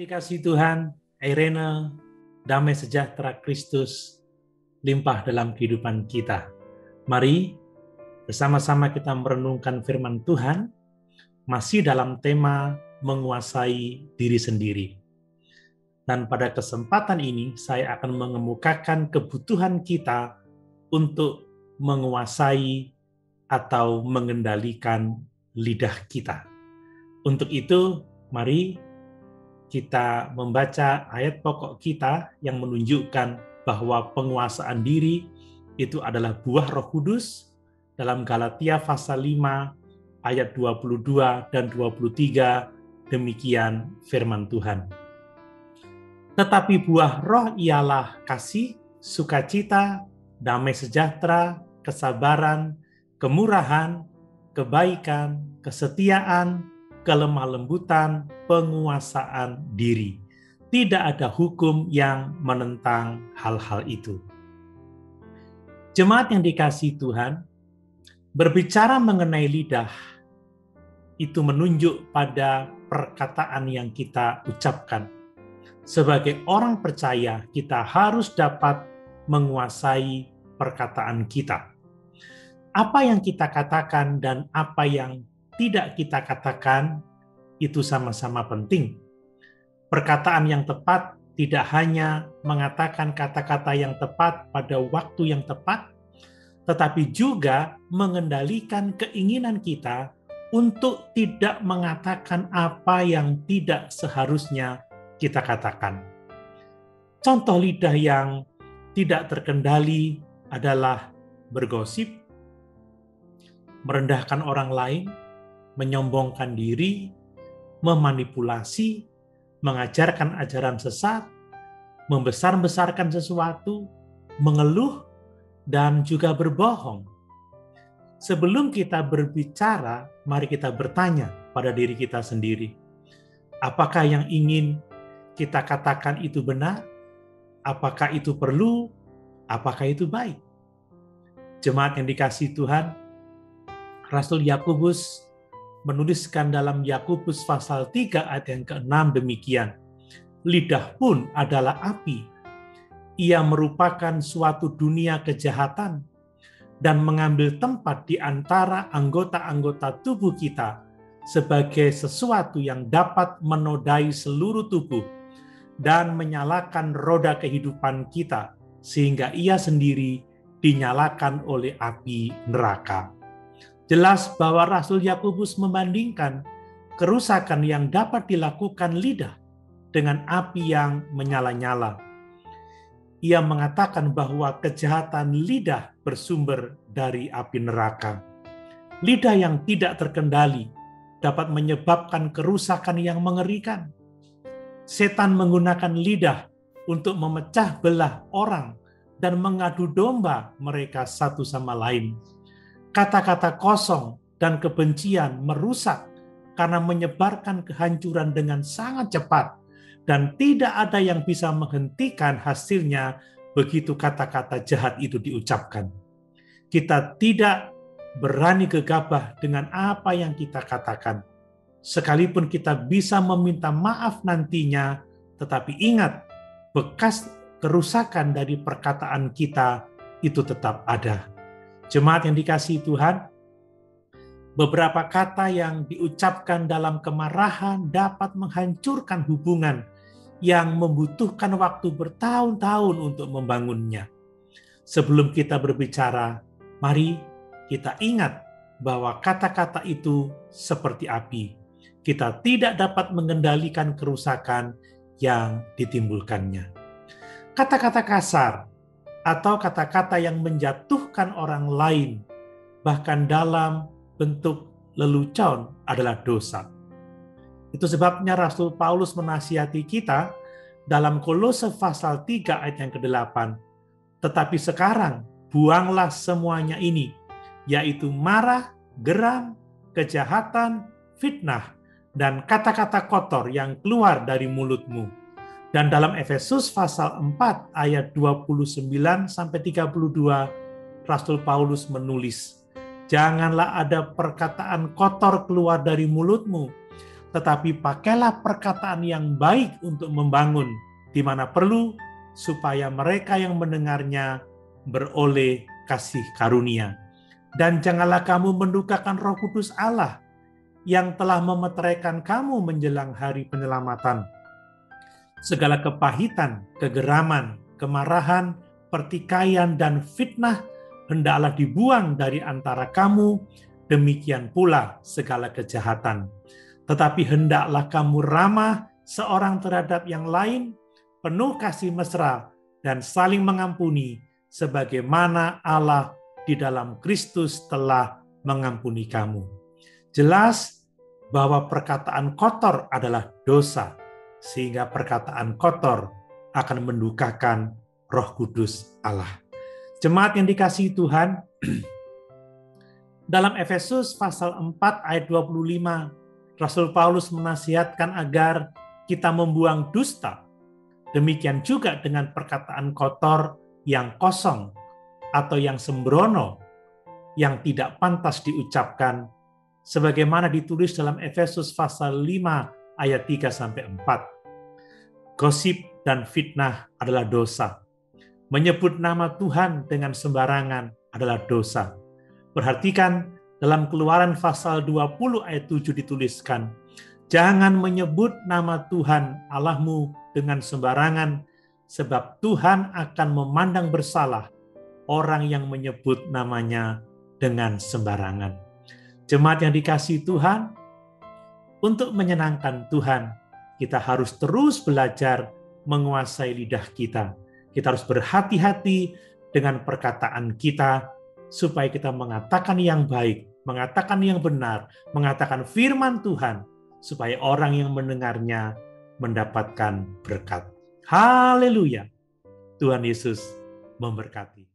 dikasihi Tuhan, Irene, damai sejahtera Kristus limpah dalam kehidupan kita. Mari bersama-sama kita merenungkan firman Tuhan, masih dalam tema menguasai diri sendiri. Dan pada kesempatan ini, saya akan mengemukakan kebutuhan kita untuk menguasai atau mengendalikan lidah kita. Untuk itu, mari kita membaca ayat pokok kita yang menunjukkan bahwa penguasaan diri itu adalah buah Roh Kudus dalam Galatia pasal 5 ayat 22 dan 23, demikian firman Tuhan. Tetapi buah roh ialah kasih, sukacita, damai sejahtera, kesabaran, kemurahan, kebaikan, kesetiaan, kelemah lembutan, penguasaan diri. Tidak ada hukum yang menentang hal-hal itu. Jemaat yang dikasihi Tuhan, berbicara mengenai lidah, itu menunjuk pada perkataan yang kita ucapkan. Sebagai orang percaya, kita harus dapat menguasai perkataan kita. Apa yang kita katakan dan apa yang tidak kita katakan itu sama-sama penting. Perkataan yang tepat tidak hanya mengatakan kata-kata yang tepat pada waktu yang tepat, tetapi juga mengendalikan keinginan kita untuk tidak mengatakan apa yang tidak seharusnya kita katakan. Contoh lidah yang tidak terkendali adalah bergosip, merendahkan orang lain, menyombongkan diri, memanipulasi, mengajarkan ajaran sesat, membesar-besarkan sesuatu, mengeluh, dan juga berbohong. Sebelum kita berbicara, mari kita bertanya pada diri kita sendiri. Apakah yang ingin kita katakan itu benar? Apakah itu perlu? Apakah itu baik? Jemaat yang dikasihi Tuhan, Rasul Yakobus menuliskan dalam Yakobus pasal 3 ayat yang ke-6 demikian. Lidah pun adalah api. Ia merupakan suatu dunia kejahatan dan mengambil tempat di antara anggota-anggota tubuh kita sebagai sesuatu yang dapat menodai seluruh tubuh dan menyalakan roda kehidupan kita sehingga ia sendiri dinyalakan oleh api neraka. Jelas bahwa Rasul Yakobus membandingkan kerusakan yang dapat dilakukan lidah dengan api yang menyala-nyala. Ia mengatakan bahwa kejahatan lidah bersumber dari api neraka. Lidah yang tidak terkendali dapat menyebabkan kerusakan yang mengerikan. Setan menggunakan lidah untuk memecah belah orang dan mengadu domba mereka satu sama lain. Kata-kata kosong dan kebencian merusak karena menyebarkan kehancuran dengan sangat cepat dan tidak ada yang bisa menghentikan hasilnya begitu kata-kata jahat itu diucapkan. Kita tidak berani gegabah dengan apa yang kita katakan. Sekalipun kita bisa meminta maaf nantinya, tetapi ingat, bekas kerusakan dari perkataan kita itu tetap ada. Jemaat yang dikasihi Tuhan, beberapa kata yang diucapkan dalam kemarahan dapat menghancurkan hubungan yang membutuhkan waktu bertahun-tahun untuk membangunnya. Sebelum kita berbicara, mari kita ingat bahwa kata-kata itu seperti api. Kita tidak dapat mengendalikan kerusakan yang ditimbulkannya. Kata-kata kasar atau kata-kata yang menjatuhkan orang lain, bahkan dalam bentuk lelucon adalah dosa. Itu sebabnya Rasul Paulus menasihati kita dalam Kolose pasal 3 ayat yang ke-8. Tetapi sekarang buanglah semuanya ini, yaitu marah, geram, kejahatan, fitnah, dan kata-kata kotor yang keluar dari mulutmu. Dan dalam Efesus pasal 4 ayat 29-32, Rasul Paulus menulis, janganlah ada perkataan kotor keluar dari mulutmu, tetapi pakailah perkataan yang baik untuk membangun di mana perlu, supaya mereka yang mendengarnya beroleh kasih karunia. Dan janganlah kamu mendukakan Roh Kudus Allah yang telah memeteraikan kamu menjelang hari penyelamatan. Segala kepahitan, kegeraman, kemarahan, pertikaian, dan fitnah hendaklah dibuang dari antara kamu, demikian pula segala kejahatan. Tetapi hendaklah kamu ramah seorang terhadap yang lain, penuh kasih mesra, dan saling mengampuni, sebagaimana Allah di dalam Kristus telah mengampuni kamu. Jelas bahwa perkataan kotor adalah dosa, sehingga perkataan kotor akan mendukakan Roh Kudus Allah. Jemaat yang dikasihi Tuhan, dalam Efesus pasal 4 ayat 25, Rasul Paulus menasihatkan agar kita membuang dusta. Demikian juga dengan perkataan kotor yang kosong atau yang sembrono, yang tidak pantas diucapkan, sebagaimana ditulis dalam Efesus pasal 5 ayat 3-4. Gosip dan fitnah adalah dosa. Menyebut nama Tuhan dengan sembarangan adalah dosa. Perhatikan dalam Keluaran pasal 20 ayat 7 dituliskan, jangan menyebut nama Tuhan Allahmu dengan sembarangan, sebab Tuhan akan memandang bersalah orang yang menyebut namanya dengan sembarangan. Jemaat yang dikasihi Tuhan, untuk menyenangkan Tuhan, kita harus terus belajar menguasai lidah kita. Kita harus berhati-hati dengan perkataan kita, supaya kita mengatakan yang baik, mengatakan yang benar, mengatakan firman Tuhan, supaya orang yang mendengarnya mendapatkan berkat. Haleluya! Tuhan Yesus memberkati.